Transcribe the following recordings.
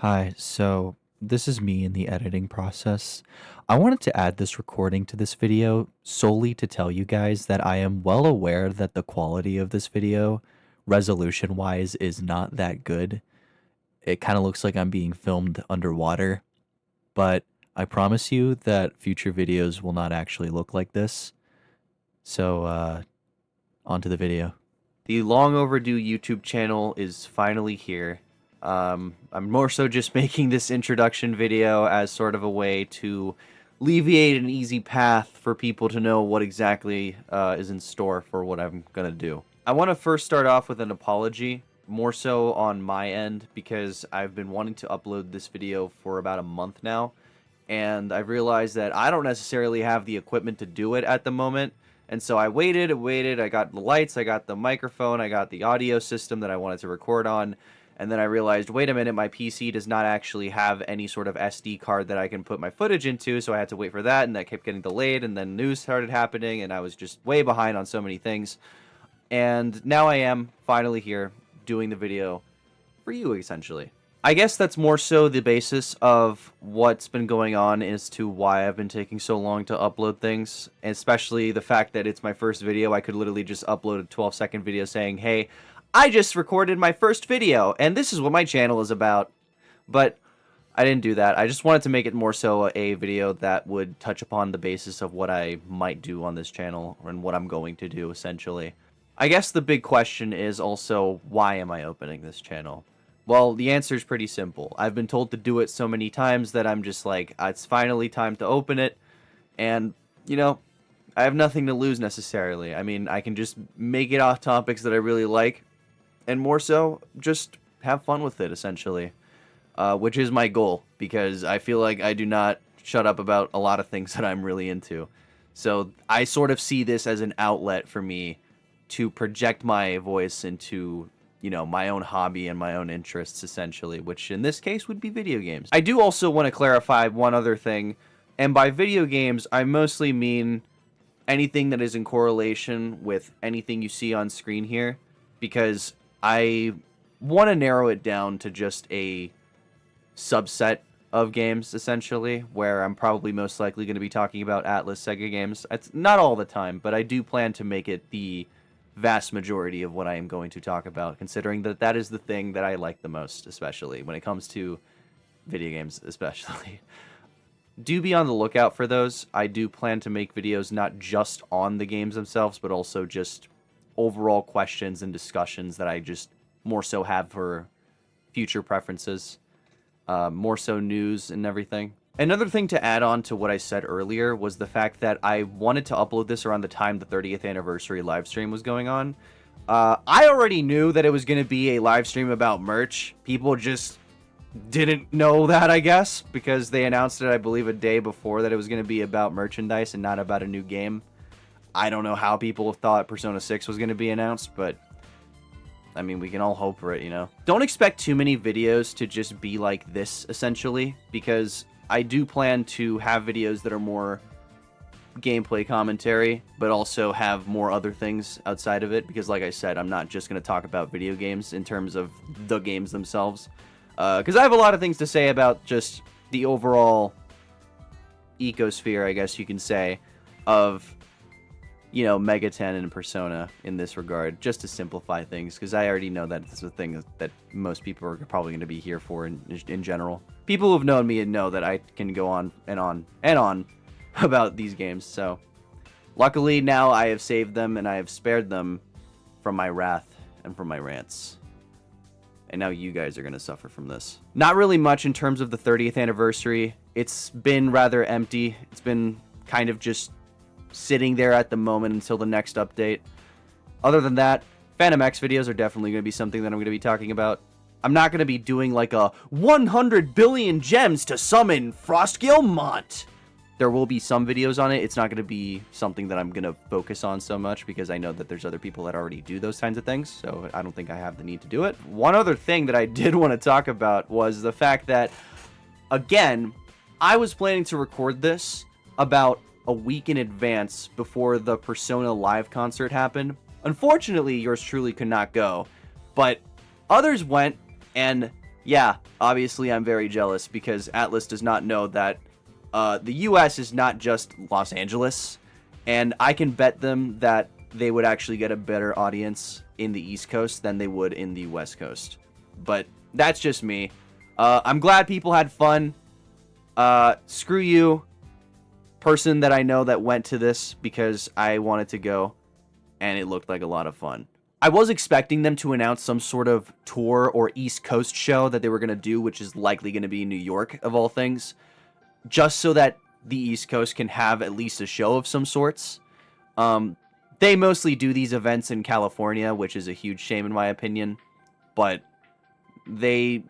Hi, so this is me in the editing process. I wanted to add this recording to this video solely to tell you guys that I am well aware that the quality of this video, resolution wise, is not that good. It kind of looks like I'm being filmed underwater, but I promise you that future videos will not actually look like this. So, on to the video. The long overdue YouTube channel is finally here. I'm more so just making this introduction video as sort of a way to alleviate an easy path for people to know what exactly is in store for what I'm going to do. I want to first start off with an apology, more so on my end, because I've been wanting to upload this video for about a month now, and I've realized that I don't necessarily have the equipment to do it at the moment. And so I waited, I got the lights, I got the microphone, I got the audio system that I wanted to record on, and then I realized, wait a minute, my PC does not actually have any sort of SD card that I can put my footage into, so I had to wait for that, and that kept getting delayed, and then news started happening, and I was just way behind on so many things. And now I am finally here doing the video for you, essentially. I guess that's more so the basis of what's been going on as to why I've been taking so long to upload things, especially the fact that it's my first video. I could literally just upload a 12-second video saying, hey, I just recorded my first video, and this is what my channel is about. But I didn't do that. I just wanted to make it more so a video that would touch upon the basis of what I might do on this channel and what I'm going to do, essentially. I guess the big question is also, why am I opening this channel? Well, the answer is pretty simple. I've been told to do it so many times that I'm just like, it's finally time to open it. And, you know, I have nothing to lose necessarily. I mean, I can just make it off topics that I really like. And more so, just have fun with it, essentially. Which is my goal, because I feel like I do not shut up about a lot of things that I'm really into. So I sort of see this as an outlet for me to project my voice into, you know, my own hobby and my own interests, essentially, which in this case would be video games. I do also want to clarify one other thing, and by video games, I mostly mean anything that is in correlation with anything you see on screen here, because I want to narrow it down to just a subset of games, essentially, where I'm probably most likely going to be talking about Atlas Sega games. It's not all the time, but I do plan to make it the vast majority of what I am going to talk about, considering that that is the thing that I like the most, especially when it comes to video games, especially. Do be on the lookout for those. I do plan to make videos not just on the games themselves, but also just overall questions and discussions that I just more so have for future preferences. More so news and everything. Another thing to add on to what I said earlier was the fact that I wanted to upload this around the time the 30th anniversary live stream was going on. I already knew that it was going to be a live stream about merch. People just didn't know that, I guess, because they announced it, I believe, a day before that it was going to be about merchandise and not about a new game. I don't know how people thought Persona 6 was going to be announced, but I mean, we can all hope for it, you know? Don't expect too many videos to just be like this, essentially, because I do plan to have videos that are more gameplay commentary, but also have more other things outside of it, because like I said, I'm not just going to talk about video games in terms of the games themselves, because I have a lot of things to say about just the overall ecosphere, I guess you can say, of, you know, Mega 10 and Persona in this regard, just to simplify things, because I already know that it's a thing that most people are probably going to be here for in general. People who've known me know that I can go on and on and on about these games, so luckily now I have saved them and I have spared them from my wrath and from my rants. And now you guys are going to suffer from this. Not really much in terms of the 30th anniversary. It's been rather empty. It's been kind of just sitting there at the moment until the next update. Other than that, Phantom X videos are definitely going to be something that I'm going to be talking about. I'm not going to be doing like a 100 billion gems to summon Frostgale Mont. There will be some videos on it. It's not going to be something that I'm going to focus on so much because I know that there's other people that already do those kinds of things, so I don't think I have the need to do it. One other thing that I did want to talk about was the fact that, again, I was planning to record this about a week in advance before the Persona live concert happened. Unfortunately, yours truly could not go, but others went, and Yeah, obviously I'm very jealous because Atlas does not know that the US is not just Los Angeles, and I can bet them that they would actually get a better audience in the East Coast than they would in the West Coast. But that's just me. I'm glad people had fun. Screw you, person that I know that went to this because I wanted to go, and it looked like a lot of fun. I was expecting them to announce some sort of tour or East Coast show that they were going to do, which is likely going to be in New York, of all things, just so that the East Coast can have at least a show of some sorts. They mostly do these events in California, which is a huge shame in my opinion, but they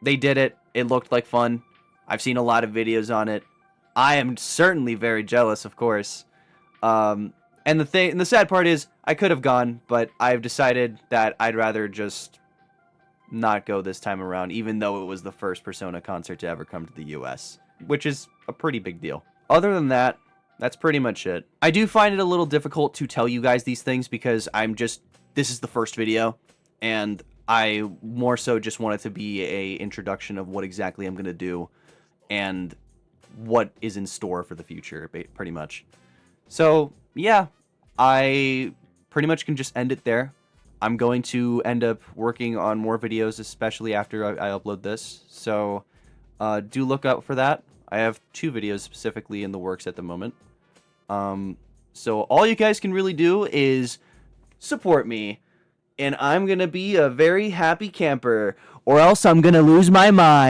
did it. It looked like fun. I've seen a lot of videos on it. I am certainly very jealous, of course. And the sad part is I could have gone, but I've decided that I'd rather just not go this time around, even though it was the first Persona concert to ever come to the US, which is a pretty big deal. Other than that, that's pretty much it. I do find it a little difficult to tell you guys these things because this is the first video, and I more so just want it to be a introduction of what exactly I'm going to do and what is in store for the future, pretty much. So, yeah, I pretty much can just end it there. I'm going to end up working on more videos, especially after I upload this. So, do look out for that. I have 2 videos specifically in the works at the moment. So all you guys can really do is support me, and I'm gonna be a very happy camper, or else I'm gonna lose my mind.